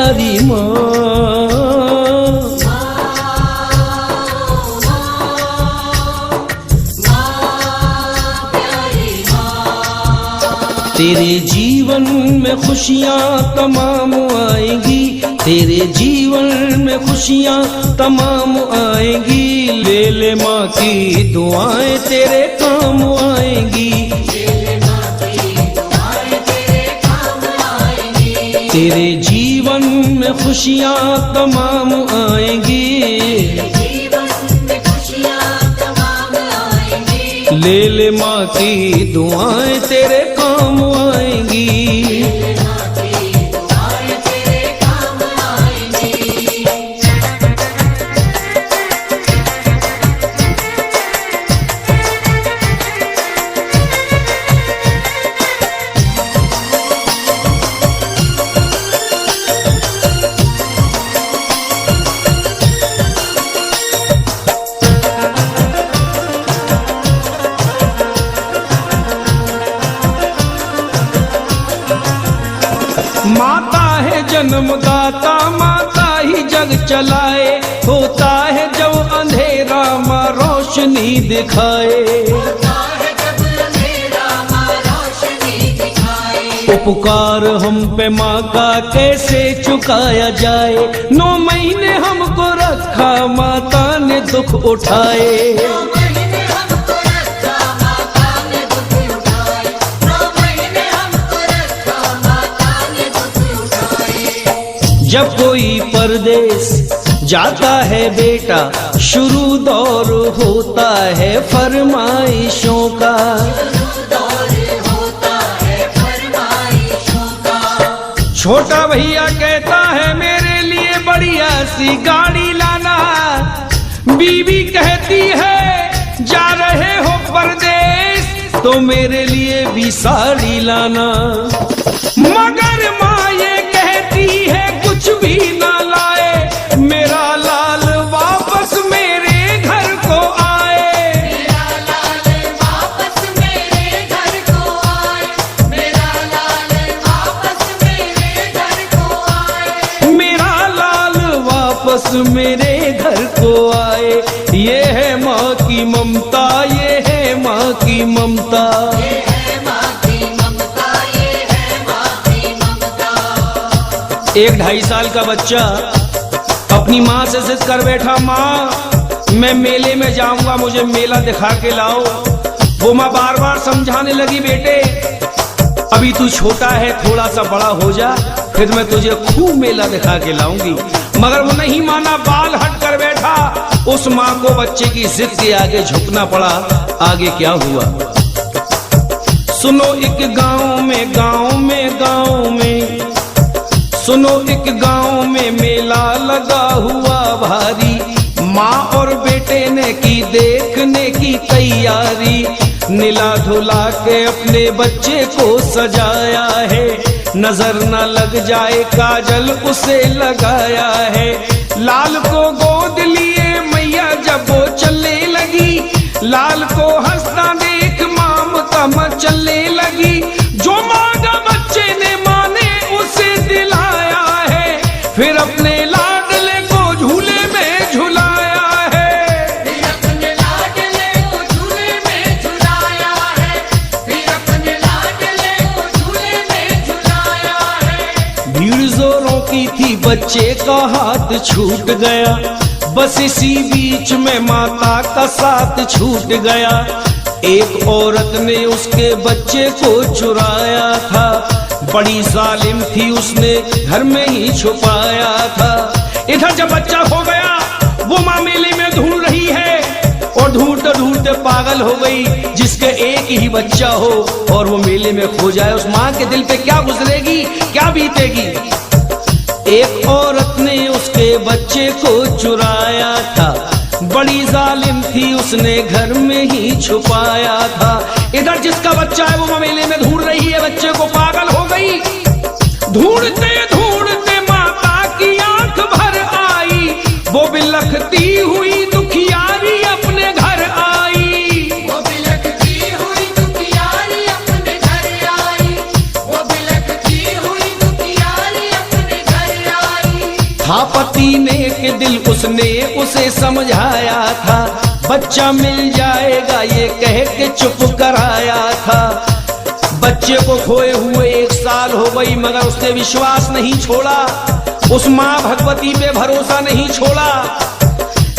प्यारी माँ। तेरे जीवन में खुशियाँ तमाम आएंगी, तेरे जीवन में खुशियाँ तमाम आएंगी। ले ले माँ की दुआएं तेरे काम आएंगी, तेरे जीवन में खुशियाँ तमाम आएंगी। ले ले माँ की दुआएं तेरे काम आएंगी। माता है जन्मदाता, माता ही जग चलाए। होता है जब अंधेरा माँ रोशनी दिखाए। उपकार हम पे माँ का कैसे चुकाया जाए। 9 महीने हमको रखा माता ने दुख उठाए। जब कोई परदेश जाता है बेटा, शुरू दौर होता है फरमाइशों का। छोटा भैया कहता है मेरे लिए बढ़िया सी गाड़ी लाना। बीवी कहती है जा रहे हो परदेश तो मेरे लिए भी साड़ी लाना। मगर माँ ये कहती है कुछ भी ना लाए, मेरा लाल वापस मेरे घर को आए। मेरा लाल वापस मेरे घर को आए। मेरा लाल वापस मेरे घर को आए। मेरा लाल वापस मेरे घर को आए। ये है माँ की ममता, ये है माँ की ममता। एक 2.5 साल का बच्चा अपनी माँ से जिद कर बैठा, माँ मैं मेले में जाऊंगा, मुझे मेला दिखा के लाओ। वो माँ बार बार समझाने लगी, बेटे अभी तू छोटा है, थोड़ा सा बड़ा हो जा, फिर मैं तुझे खूब मेला दिखा के लाऊंगी। मगर वो नहीं माना, बाल हट कर बैठा। उस माँ को बच्चे की जिद के आगे झुकना पड़ा। आगे क्या हुआ सुनो। एक गाँव में सुनो, एक गांव में मेला लगा हुआ भारी। माँ और बेटे ने की देखने की तैयारी। नीला धुला के अपने बच्चे को सजाया है, नजर न लग जाए काजल उसे लगाया है। लाल को गोद लिए मैया जब वो चलने लगी, लाल को हंसता देख ममता मचलने लगी। जो मांगा बच्चे ने माँ ने उसे दिलाया है, फिर अपने लाडले को झूले में झुलाया है। फिर अपने लाडले को झूले में झुलाया है। फिर अपने लाडले को झूले में झुलाया है। भीड़ जोरों की थी, बच्चे का हाथ छूट गया। बस इसी बीच में माता का साथ छूट गया। एक औरत ने उसके बच्चे को चुराया था। बड़ी जालिम थी, उसने घर में ही छुपाया था। इधर जब बच्चा हो गया, वो माँ मेले में ढूंढ रही है और ढूंढते ढूंढते पागल हो गई। जिसके एक ही बच्चा हो और वो मेले में खो जाए, उस माँ के दिल पे क्या गुजरेगी, क्या बीतेगी। एक औरत ने उसके बच्चे को चुराया था। बड़ी जालिम थी, उसने घर में ही छुपाया था। इधर जिसका बच्चा है वो मेले में ढूंढ रही है, बच्चे को पागल हो गई। ढूंढते ढूंढते माता की आंख भर आई, वो बिलखती हुई दुखियारी अपने घर आई। वो बिलखती हुई दुखियारी अपने घर आई। वो बिलखती हुई दुखियारी अपने घर आई। था पति ने के दिल उसने उसे समझाया था, बच्चा मिल जाएगा ये कह के चुप कराया था। बच्चे को खोए हुए 1 साल हो गई, मगर उसने विश्वास नहीं छोड़ा, उस माँ भगवती पे भरोसा नहीं छोड़ा।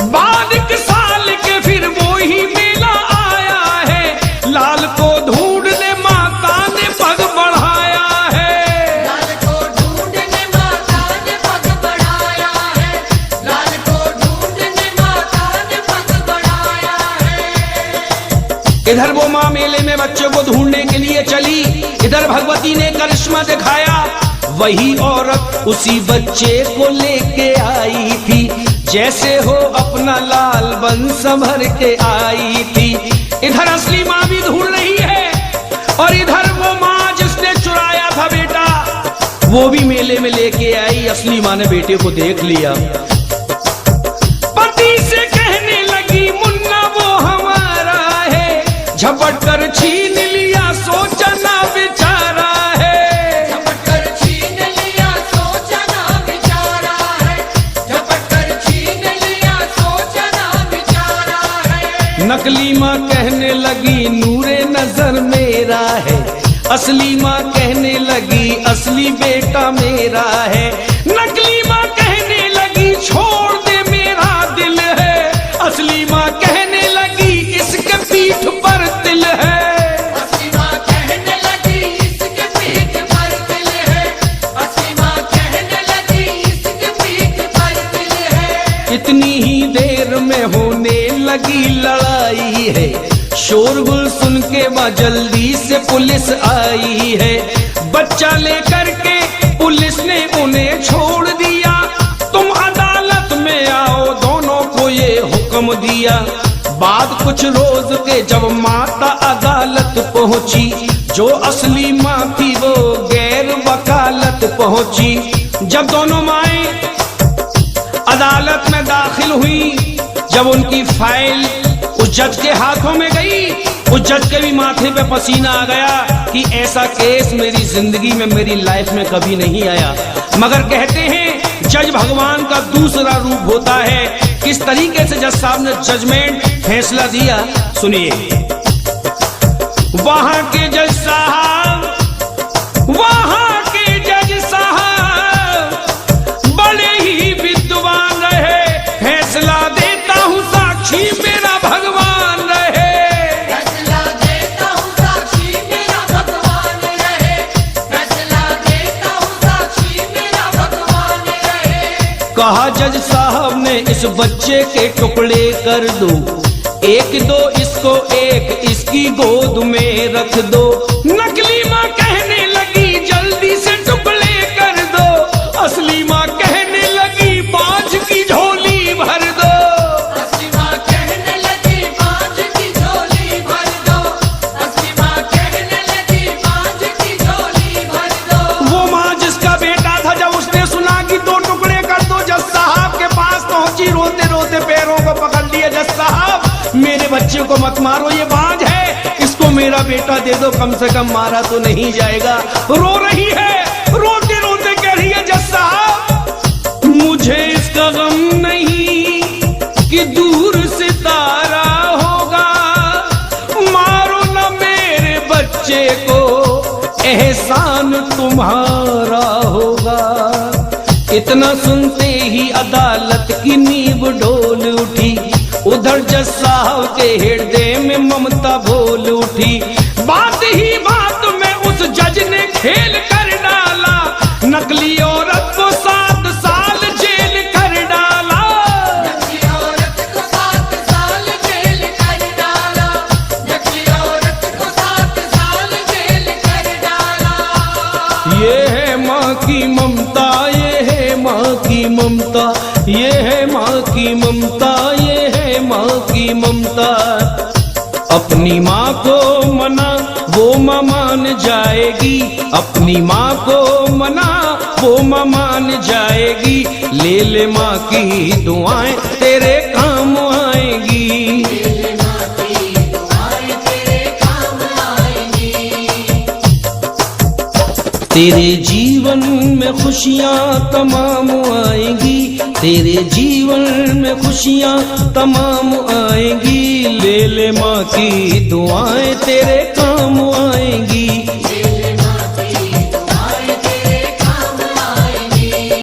बाद 1 साल के फिर वो ही मेला आया है, लाल को ढूंढने माता ने पग बढ़ाया है। लाल को ढूंढने माता ने पग बढ़ाया है, लाल को ढूंढने माता ने पग बढ़ाया है। इधर वो माँ मेले में बच्चे को ढूंढने के लिए चली, इधर भगवती ने करिश्मा दिखाया। वही औरत उसी बच्चे को लेके आई थी, जैसे हो अपना लाल बन संभर के आई थी। इधर असली माँ भी ढूंढ रही है, और इधर वो माँ जिसने चुराया था बेटा, वो भी मेले में लेके आई। असली माँ ने बेटे को देख लिया, पति से कहने लगी मुन्ना वो हमारा है, झपट कर छीन लिया सोचा ना बेचारा है। झपट कर छीन लिया सोचा ना बेचारा है, झपट कर छीन लिया सोचा ना बेचारा है। नकली माँ कहने लगी नूरे नजर मेरा है, असली माँ कहने लगी असली बेटा मेरा है। नकली माँ कहने लगी छोड़ दे मेरा दिल है, असली माँ कहने लगी इसके पीठ पर दिल है। असली माँ कहने लगी इसके पीठ पर दिल है, असली माँ कहने लगी इसके पीठ पर दिल है। इतनी ही देर में होने लगी लड़ाई है, शोरगुल सुन के वहाँ जल्दी से पुलिस आई है। बच्चा लेकर के पुलिस ने उन्हें छोड़ दिया, तुम अदालत में आओ दोनों को ये हुक्म दिया। बाद कुछ रोज के जब माता अदालत पहुंची, जो असली माँ थी वो गैर वकालत पहुंची। जब दोनों माएं अदालत में दाखिल हुई, जब उनकी फाइल उस जज के हाथों में गई, उस जज के भी माथे पे पसीना आ गया कि ऐसा केस मेरी जिंदगी में, मेरी लाइफ में कभी नहीं आया। मगर कहते हैं जज भगवान का दूसरा रूप होता है। किस तरीके से जज साहब ने जजमेंट फैसला दिया सुनिए। वहां के जज साहब, वहां के जज साहब बड़े ही विद्वान रहे, फैसला देता हूं साक्षी मेरा भगवान रहे। फैसला देता हूँ साक्षी मेरा भगवान रहे, फैसला देता हूँ साक्षी मेरा भगवान रहे। कहा जज साहब ने इस बच्चे के टुकड़े कर दो, 1-2 इसको, 1 इसकी गोद में रख दो। नकली माँ कहने लगी जल्दी से टुकड़े कर दो, असली माँ कहने लगी बाज की झोली भर दो। असली माँ कहने लगी बाज की झोली भर दो, असली माँ कहने लगी बाज की झोली भर दो। वो माँ जिसका बेटा था, जब उसने सुना कि 2 टुकड़े कर दो, जज साहब के पास पहुंची, रोते रोते पैरों को पकड़ लिया। जज साहब मेरे बच्चे को मत मारो, ये बाज है, इसको मेरा बेटा दे दो, कम से कम मारा तो नहीं जाएगा। रो रही है, रोते रोते कह रही है जज साहब मुझे इसका गम नहीं कि दूर सितारा होगा, मारो न मेरे बच्चे को, एहसान तुम्हारा होगा। इतना सुनते ही अदालत की नींव डोल उठी, उधर जज साहब के हृदय में ममता बोल उठी। बात ही बात में उस जज ने खेल कर डाला, नकली औरत को 7 साल जेल कर डाला। नकली औरत को 7 साल जेल कर डाला, नकली औरत को 7 साल जेल कर डाला। ये है माँ की ममता, ये है माँ की ममता, ये है माँ की ममता, ये है माँ की ममता। अपनी माँ को मना वो माँ मान जाएगी, अपनी माँ को मना वो माँ मान जाएगी। ले ले माँ की दुआएं तेरे काम आएगी, माँ की दुआएं तेरे काम आएंगी। तेरे जीवन में में खुशियाँ तमाम आएंगी, तेरे जीवन में खुशियाँ तमाम आएंगी। ले ले माँ की दुआएं तेरे काम आएंगी।